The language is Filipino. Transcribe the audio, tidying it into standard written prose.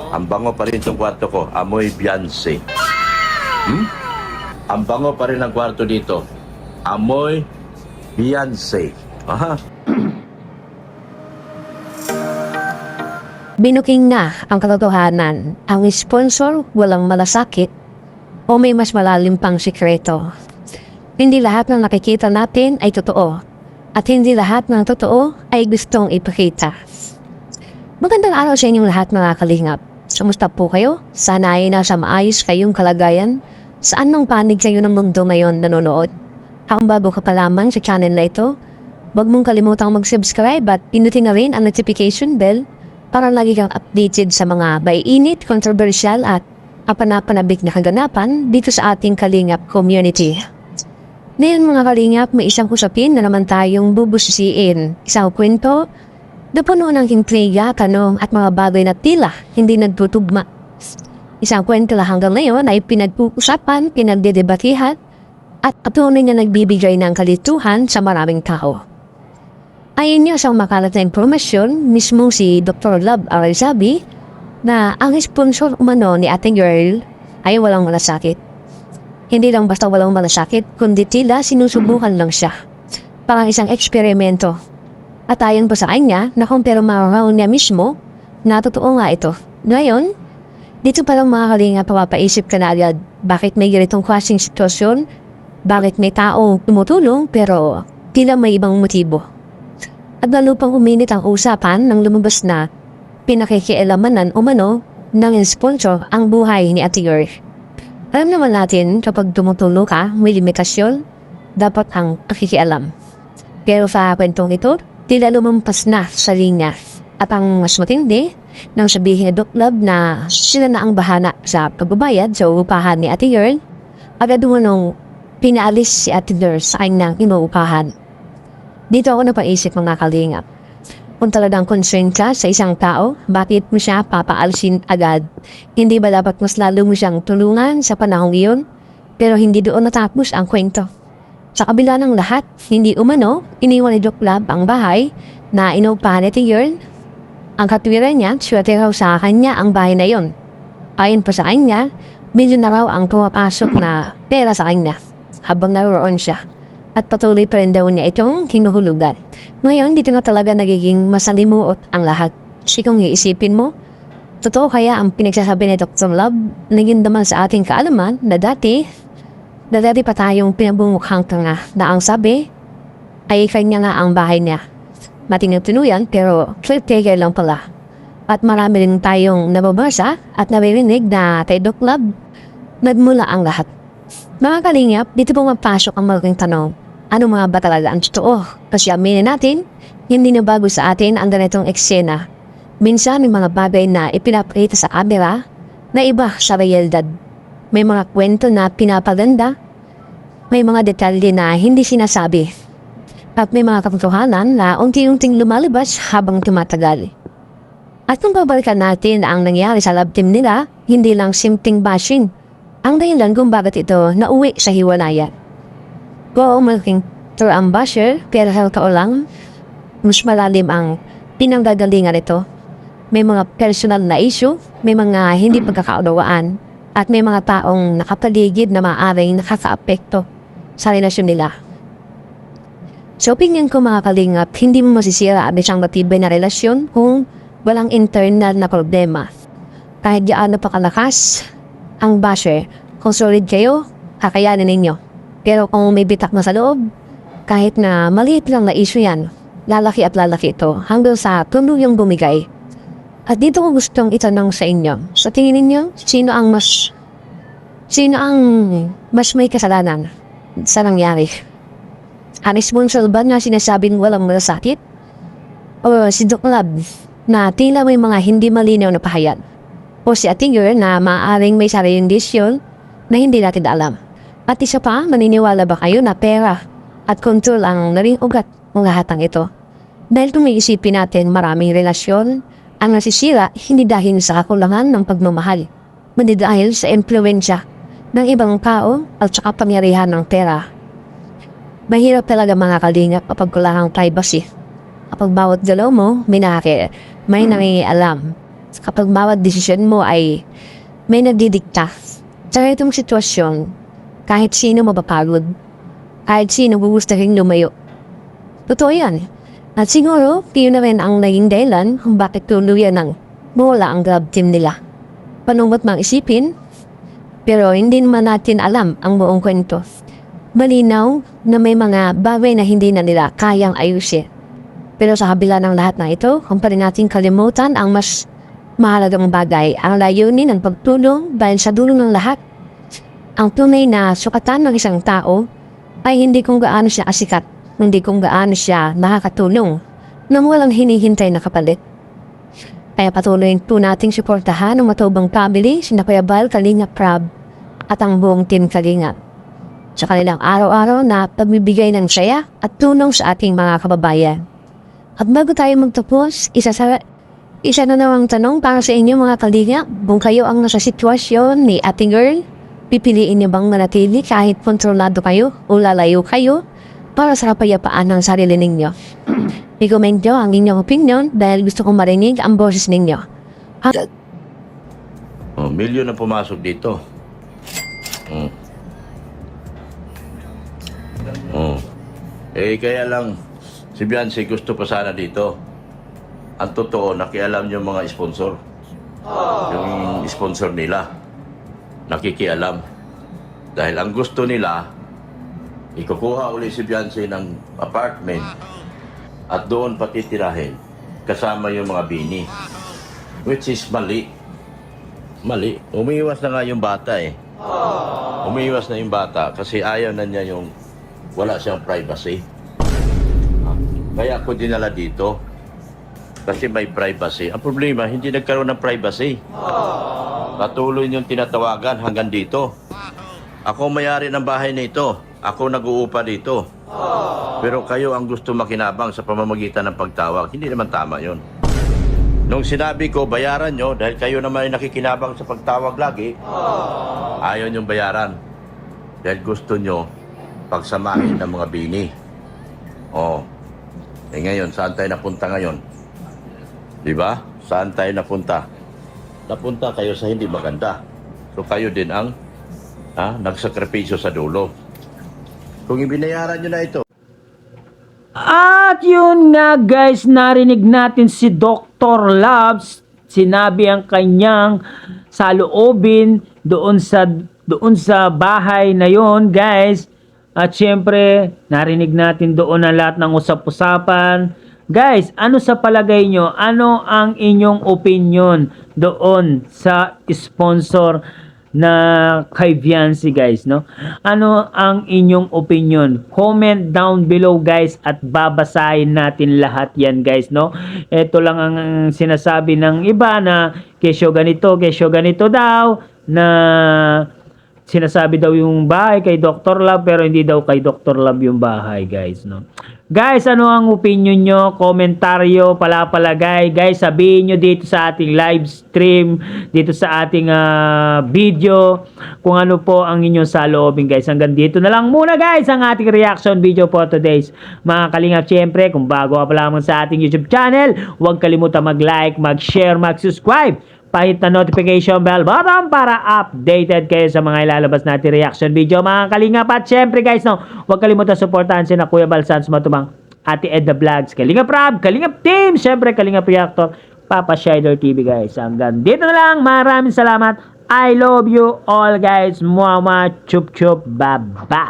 Ang bango pa rin itong kwarto ko. Amoy Beyonce. Ang bango pa rin ang kwarto dito. Amoy Beyonce. Aha. Binuking na ang katotohanan. Ang sponsor walang malasakit o may mas malalim pang sikreto. Hindi lahat ng nakikita natin ay totoo. At hindi lahat ng totoo ay gustong ipakita. Magandang araw sa inyong lahat mga kalingap. Sumusta po kayo? Sana ay nasa maayos kayong kalagayan. Saan nang panig kayo ng mundo ngayon nanonood? Kung bago ka pa lamang sa channel na ito, huwag mong kalimutang mag-subscribe at pinutin na rin ang notification bell para lagi kang updated sa mga maiinit, controversial at kapanapanabik na kaganapan dito sa ating kalingap community. Ngayon mga kalingap, may isang usapin na naman tayong bubusisiin. Isang kwento na puno ng intriga, tanong at mga bagay na tila hindi nagtutugma. Isang kwento na hanggang ngayon ay pinag-uusapan, pinagdedebatihan at patuloy na nagbibigay ng kalituhan sa maraming tao. Ayon niya sa makalat na impormasyon, mismo si Dr. Love Arazabi na ang sponsor umano ni ating girl ay walang malasakit. Hindi lang basta walang malasakit, kundi tila sinusubukan lang siya. Parang isang eksperimento. At ayon pa sa kanya, nakumpirma raw niya mismo na totoo nga ito. Ngayon, dito parang mga kalinga papapaisip ka na agad, bakit may ganitong klaseng sitwasyon? Bakit may tao tumutulong pero tila may ibang motibo? At lalo pang uminit ang usapan nang lumabas na pinakikialamanan umano ng sponsor ang buhay ni Ate Yor. Alam naman natin kapag tumutulong ka, may limitasyon, dapat ang pakikialam. Pero sa kwentong ito, tila lumampas na sa linya. At ang mas matindi, nang sabihin ni Doc Love na sila na ang bahana sa pagbabayad sa upahan ni Ate Yor, agad nung pinaalis si Ate Yor sa kanyang inuupahan. Dito ako napaisip mga kalingap. Kung talagang concerned ka sa isang tao, bakit mo siya papaalisin agad? Hindi ba dapat mas lalo mo siyang tulungan sa panahong iyon? Pero hindi doon natapos ang kwento. Sa kabila ng lahat, hindi umano, iniwan ni Doc Love ang bahay na inuupahan ni Ate Yor. Ang katwiran niya, swerte raw sa kanya ang bahay na iyon. Ayon pa sa kanya, milyon na raw ang pumapasok na pera sa kanya habang naroon siya. At patuloy pa rin daw niya itong hinuhulugan. Ngayon, dito na talaga nagiging masalimuot ang lahat. Kasi kung iisipin mo, totoo kaya ang pinagsasabi ni Dr. Love, naging naman sa ating kaalaman na dati pa tayong pinabumukhang tanga na ang sabi ay kanya nga ang bahay niya. Matinag-tinuyan pero caretaker lang pala. At marami rin tayong nababasa at naririnig na kay Dr. Love, nagmula ang lahat. Mga kalingap, dito pumapasok ang malaking tanong. Ano mga ba talaga ang totoo? Kasi aminin natin, hindi na bago sa atin ang ganitong eksena. Minsan may mga bagay na ipinapakita sa camera na iba sa realidad. May mga kwento na pinapaganda, may mga detalye na hindi sinasabi. At may mga katotohanan na unti-unting lumalabas habang tumatagal. At kung babalikan natin ang nangyari sa love team nila, hindi lang simpleng bashing ang dahilan kung bakit ito nauwi sa hiwalayan. Kung malaking ang basher, pero tao lang, mas malalim ang pinanggagalingan nito. May mga personal na issue, may mga hindi pagkakaunawaan, at may mga taong nakapaligid na maaaring nakaka-apekto sa relasyon nila. So, opinion ko mga kalingap, hindi mo masisira ang isang matibay na relasyon kung walang internal na problema. Kahit gaano pa kalakas ang basher, kung solid kayo, kakayanin ninyo. Pero kung may bitak na sa loob, kahit na maliit lang na issue yan, lalaki at lalaki ito hanggang sa tuluyang bumigay. At dito ko gustong itanong sa inyo, sa tingin ninyo, sino ang mas may kasalanan sa nangyari? Ang sponsor ba na sinasabing walang malasakit? O si Doc Love na tila may mga hindi malinaw na pahayag? O si Ate Yor na maaaring may sariling desisyon na hindi natin alam? At isa pa, maniniwala ba kayo na pera at control ang naring ugat ng lahat ng ito? Dahil kung iisipin natin maraming relasyon ang nasisira hindi dahil sa kakulangan ng pagmamahal, kundi dahil sa impluwensya ng ibang tao at saka pangyarihan ng pera. Mahirap talaga mga kalingap kapag kulangang privacy. Kapag bawat galaw mo, may nangialam. kapag bawat desisyon mo ay may nagdidikta. Sa itong sitwasyon, kahit sino mapapagod, kahit sino gugustuhin lumayo. Totoo yan. At siguro, yun na rin ang naging dahilan kung bakit tuluyan ng mawala ang grab team nila. Panungot mang isipin, pero hindi naman natin alam ang buong kwento. Malinaw na may mga bagay na hindi na nila kayang ayusin. Pero sa kabila ng lahat na ito, kung pa rin natin kalimutan ang mas mahalagang bagay, ang layunin ng pagtulong dahil sa dulo ng lahat. Ang tunay na sukatan ng isang tao ay hindi kung gaano siya asikat, hindi kung gaano siya nakakatulong nang walang hinihintay na kapalit. Kaya patuloy po nating suportahan ang matubang family, sina Kuya Bal, Kalinga Prab, at ang buong team Kalinga sa kanilang araw-araw na pagbibigay ng saya at tulong sa ating mga kababayan. At bago tayo magtapos, isa na namang tanong para sa inyo mga Kalinga, kung kayo ang nasa sitwasyon ni Ate Girl, pipiliin niyo bang manatili kahit kontrolado kayo o lalayo kayo para sa kapayapaan ng sarili ninyo? I-comment nyo ang inyong opinion dahil gusto kong marinig ang boses ninyo. Milyon na pumasok dito. Kaya lang, si Beyonce gusto pa sana dito. Ang totoo, nakialam yung mga sponsor. Yung sponsor nila, nakikialam. Dahil ang gusto nila, ikukuha uli si Beyonce ng apartment at doon patitirahin kasama yung mga bini. Which is mali. Mali. Umiiwas na nga yung bata eh. Umiiwas na yung bata kasi ayaw na niya yung wala siyang privacy. Kaya ako dinala dito kasi may privacy. Ang problema, hindi nagkaroon ng privacy. Patuloy niyong tinatawagan hanggang dito. Ako may-ari ng bahay na ito. Ako nag-uupa dito. Pero kayo ang gusto makinabang sa pamamagitan ng pagtawag. Hindi naman tama yon. Nung sinabi ko, bayaran nyo, dahil kayo naman ay nakikinabang sa pagtawag lagi, ayaw nyong bayaran. Dahil gusto nyo pagsamahin ng mga bini. Ngayon, saan tayo napunta ngayon? Diba? Saan tayo napunta? Napunta kayo sa hindi maganda. So kayo din ang nagsakripisyo sa dulo. Kung ibinayaran nyo na ito. At yun nga guys, narinig natin si Dr. Labs, sinabi ang kanyang saloobin doon sa bahay na yon guys. At syempre, narinig natin doon ang lahat ng usap-usapan. Guys, ano sa palagay nyo? Ano ang inyong opinion doon sa sponsor na kay Beyonce guys, no? Ano ang inyong opinion? Comment down below guys at babasahin natin lahat yan guys, no? Ito lang ang sinasabi ng iba na kesyo ganito daw, na sinasabi daw yung bahay kay Dr. Love pero hindi daw kay Dr. Love yung bahay guys, no? Guys, ano ang opinion nyo? Komentaryo, palagay. Guys, sabihin nyo dito sa ating live stream, dito sa ating video, kung ano po ang inyong saloobin guys. Hanggang dito na lang muna guys ang ating reaction video for today's. Mga Kalingap, syempre, kung bago ka pa lamang sa ating YouTube channel, huwag kalimutan mag-like, mag-share, mag-subscribe. Pahit na notification bell button para updated kayo sa mga ilalabas natin reaction video mga Kalingap. At syempre guys, no, huwag kalimutan supportahan sina Kuya Bal Sans Matubang, Ate Edna Vlogs, Kalingap Rab, Kalingap Team, syempre Kalingap Reactor, Papa Shider TV guys. Hanggang dito na lang, maraming salamat. I love you all guys. Muah muah, chup chup, bye bye.